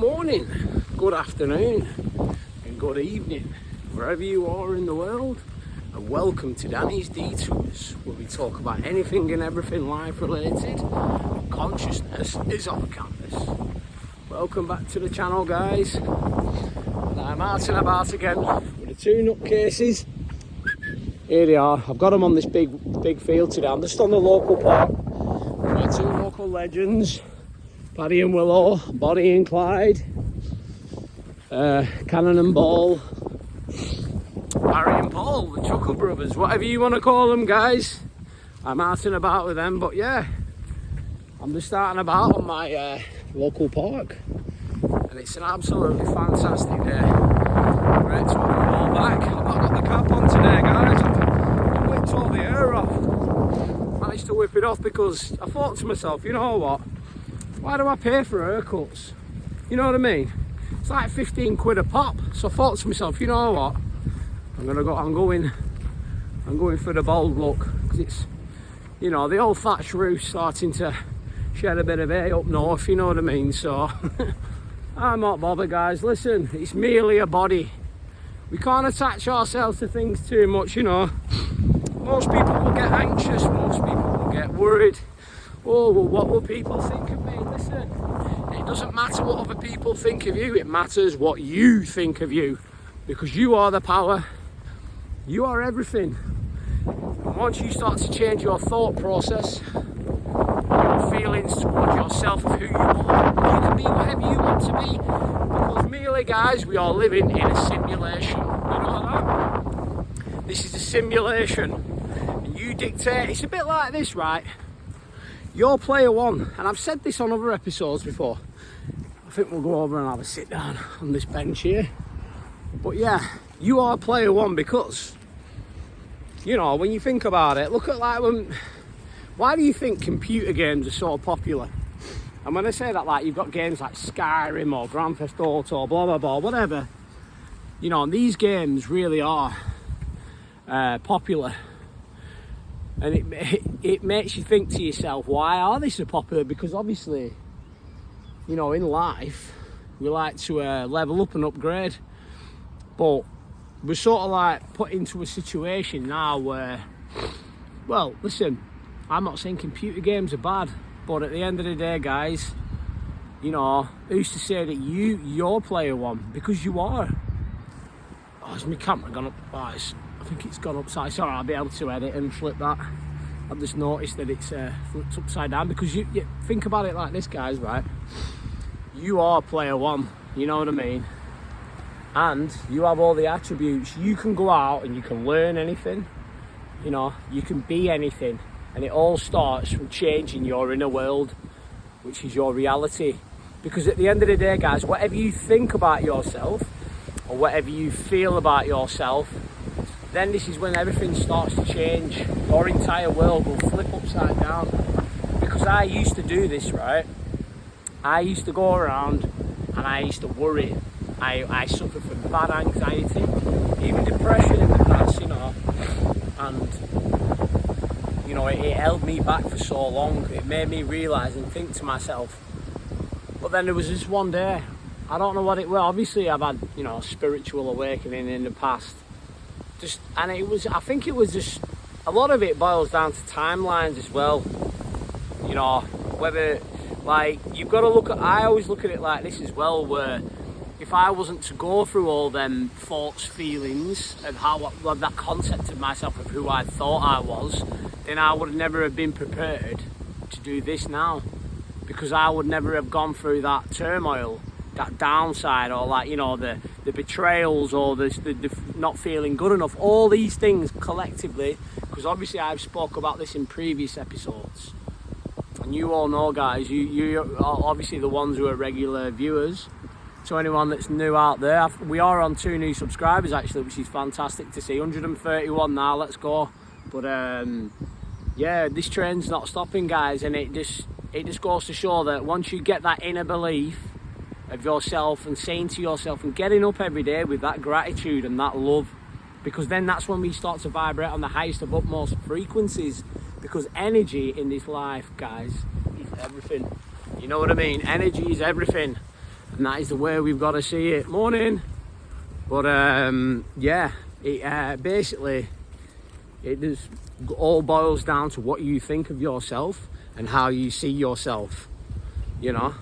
morning, good afternoon, and good evening, wherever you are in the world, and welcome to Danny's Detours, where we talk about anything and everything life related. Consciousness is off campus. Welcome back to the channel, guys. And I'm out and about again with the two nutcases. Here they are. I've got them on this big field today. I'm just on the local park. My two local legends, Paddy and Willow, Bonnie and Clyde, Cannon and Ball, Harry and Paul, the Chuckle Brothers, whatever you want to call them, guys. I'm out and about with them, but yeah, I'm just starting about on my local park, and it's an absolutely fantastic day. Great to have you all back. I've not got the cap on today, guys. I whipped all the air off. Managed to whip it off because I thought to myself, you know what? Why do I pay for haircuts? You know what I mean? It's like 15 quid a pop. So I thought to myself, you know what? I'm going for the bald look, because it's, you know, the old thatch roof starting to shed a bit of hair up north, you know what I mean? So I'm not bothered, guys. Listen, it's merely a body. We can't attach ourselves to things too much, you know. Most people will get anxious, most people will get worried. Oh, well, what will people think of me? Listen, it doesn't matter what other people think of you, it matters what you think of you, because you are the power, you are everything. And once you start to change your thought process, your feelings towards yourself of who you are, you can be whatever you want to be, because merely, guys, we are living in a simulation. You know that? This is a simulation, and you dictate. It's a bit like this, right? You're player one, and I've said this on other episodes before. I think we'll go over and have a sit down on this bench here. But yeah, you are player one because, you know, when you think about it, look at like why do you think computer games are so popular? And when I say that, like, you've got games like Skyrim or Grand Theft Auto, blah blah blah, whatever. You know, and these games really are popular. And it makes you think to yourself, why are they so popular? Because obviously, you know, in life, we like to level up and upgrade. But we're sort of like put into a situation now where, well, listen, I'm not saying computer games are bad, but at the end of the day, guys, you know, who's to say that you're player one? Because you are. Oh, has my camera gone up? Oh, I think it's gone upside. Sorry, I'll be able to edit and flip that. I've just noticed that it's flipped upside down, because you think about it like this, guys, right? You are player one, you know what I mean? And you have all the attributes. You can go out and you can learn anything, you know, you can be anything. And it all starts from changing your inner world, which is your reality. Because at the end of the day, guys, whatever you think about yourself, or whatever you feel about yourself, then this is when everything starts to change. Your entire world will flip upside down. Because I used to do this, right? I used to go around and I used to worry. I suffered from bad anxiety, even depression in the past, you know. And, you know, it held me back for so long. It made me realise and think to myself. But then there was this one day, I don't know what it was. Obviously, I've had, you know, spiritual awakening in the past. And it was, I think it was just, a lot of it boils down to timelines as well. You know, whether, like, you've got to look at, I always look at it like this as well, where if I wasn't to go through all them thoughts, feelings, and that concept of myself of who I thought I was, then I would never have been prepared to do this now. Because I would never have gone through that turmoil, that downside, or like, you know, the betrayals, or the not feeling good enough, all these things collectively, because obviously I've spoke about this in previous episodes, and you all know, guys, you are obviously the ones who are regular viewers. To anyone that's new out there, we are on 2 new subscribers actually, which is fantastic to see. 131 now, let's go. But yeah, this train's not stopping, guys, and it just goes to show that once you get that inner belief of yourself and saying to yourself and getting up every day with that gratitude and that love, because then that's when we start to vibrate on the highest of utmost frequencies. Because energy in this life, guys, is everything. You know what I mean? Energy is everything. And and that is the way we've got to see it. Morning. But yeah, it basically, it just all boils down to what you think of yourself and how you see yourself, you know,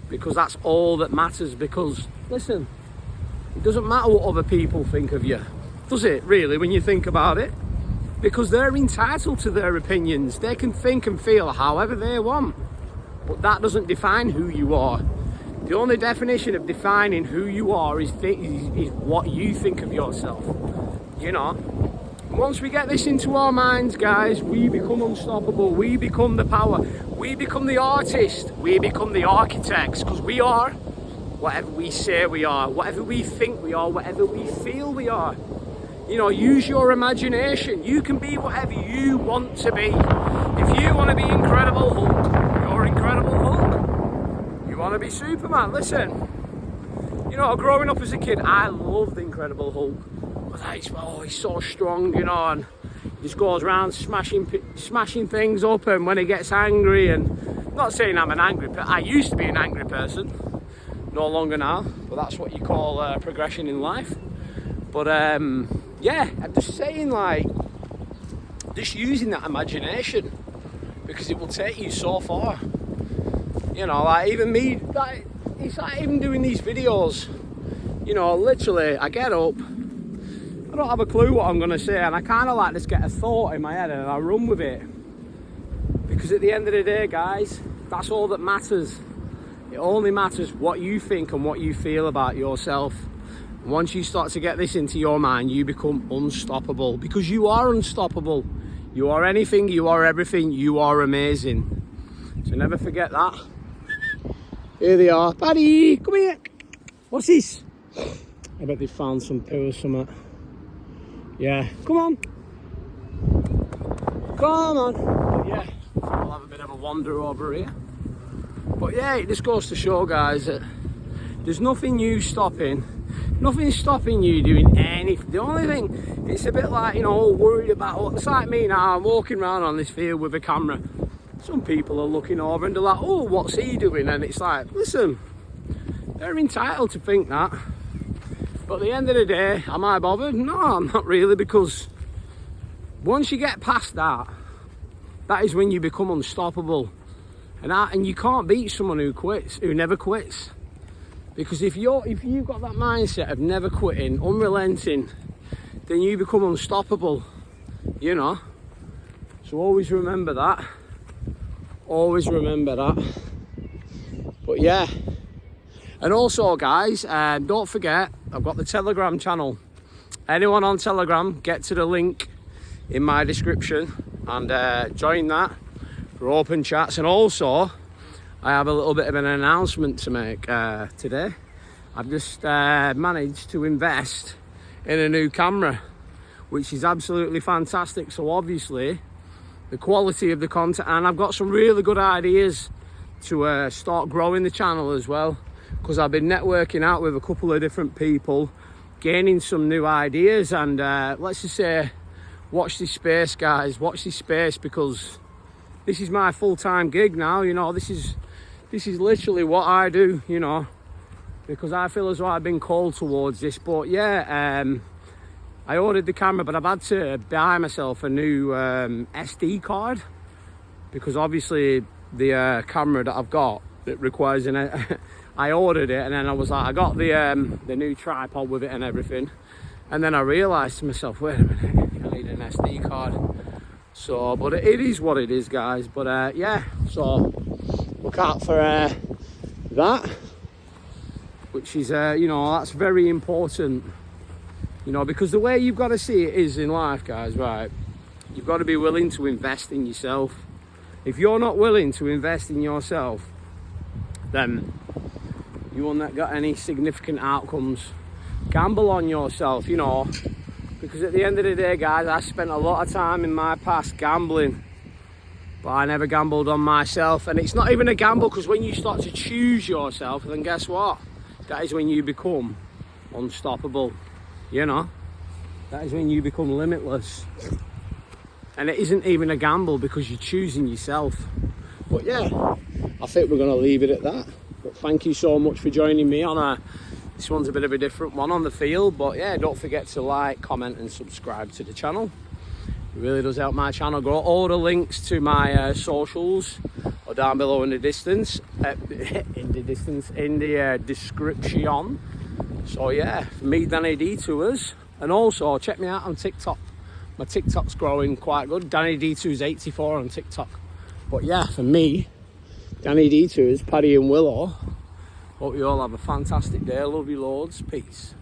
because that's all that matters. Because listen, it doesn't matter what other people think of you, does it really, when you think about it? Because they're entitled to their opinions. They can think and feel however they want, but that doesn't define who you are. The only definition of defining who you are is what you think of yourself, you know. Once we get this into our minds, guys, we become unstoppable. We become the power. We become the artist. We become the architects, because we are whatever we say we are, whatever we think we are, whatever we feel we are. You know, use your imagination. You can be whatever you want to be. If you want to be Incredible Hulk, you're Incredible Hulk. You want to be Superman, listen. You know, growing up as a kid, I loved Incredible Hulk. He's so strong, you know, and he just goes around smashing things up, and when he gets angry, and I'm not saying I'm an angry person, I used to be an angry person, no longer now, but that's what you call progression in life. But yeah, I'm just saying, like, just using that imagination, because it will take you so far. You know, like even me, like, it's like even doing these videos, you know, literally I get up, I don't have a clue what I'm going to say, and I kind of like just get a thought in my head and I run with it. Because at the end of the day, guys, that's all that matters. It only matters what you think and what you feel about yourself. Once you start to get this into your mind, you become unstoppable, because you are unstoppable. You are anything, you are everything, you are amazing. So never forget that. Here they are. Paddy, come here. What's this? I bet they found some poo or something. Yeah, come on. Come on. But yeah, I'll have a bit of a wander over here. But yeah, it just goes to show, guys, that there's nothing stopping you doing anything. The only thing, it's a bit like, you know, worried about, it's like me now, I'm walking around on this field with a camera. Some people are looking over and they're like, oh, what's he doing? And it's like, listen, they're entitled to think that. But at the end of the day, am I bothered? No, I'm not really, because once you get past that, that is when you become unstoppable. And you can't beat someone who never quits. Because if you've got that mindset of never quitting, unrelenting, then you become unstoppable, you know. So always remember that. Always remember that. But yeah. And also, guys, don't forget, I've got the Telegram channel. Anyone on Telegram, get to the link in my description and join that for open chats. And also, I have a little bit of an announcement to make today. I've just managed to invest in a new camera, which is absolutely fantastic. So obviously, the quality of the content, and I've got some really good ideas to start growing the channel as well, because I've been networking out with a couple of different people, gaining some new ideas. And let's just say, watch this space, guys, watch this space, because this is my full-time gig now. You know, this is literally what I do, you know, because I feel as though I've been called towards this. But yeah, I ordered the camera, but I've had to buy myself a new SD card, because obviously the camera that I've got, it requires I ordered it, and then I was like, I got the new tripod with it and everything, and then I realised to myself, wait a minute, I need an SD card. So, but it is what it is, guys. But yeah, so look out for that, which is you know, that's very important, you know, because the way you've got to see it is in life, guys, right? You've got to be willing to invest in yourself. If you're not willing to invest in yourself, then you won't get any significant outcomes. Gamble on yourself, you know, because at the end of the day, guys, I spent a lot of time in my past gambling, but I never gambled on myself. And it's not even a gamble, because when you start to choose yourself, then guess what? That is when you become unstoppable, you know. That is when you become limitless. And it isn't even a gamble, because you're choosing yourself. But yeah, I think we're going to leave it at that. But thank you so much for joining me on this one's a bit of a different one on the field. But yeah, don't forget to like, comment and subscribe to the channel. It really does help my channel grow. All the links to my socials are down below in the distance, in the description. So yeah, for me, Danny Detours, and also check me out on TikTok. My TikTok's growing quite good. Danny Detours 84 on TikTok. But yeah, for me, Danny Detours, Paddy and Willow. Hope you all have a fantastic day. Love you loads. Peace.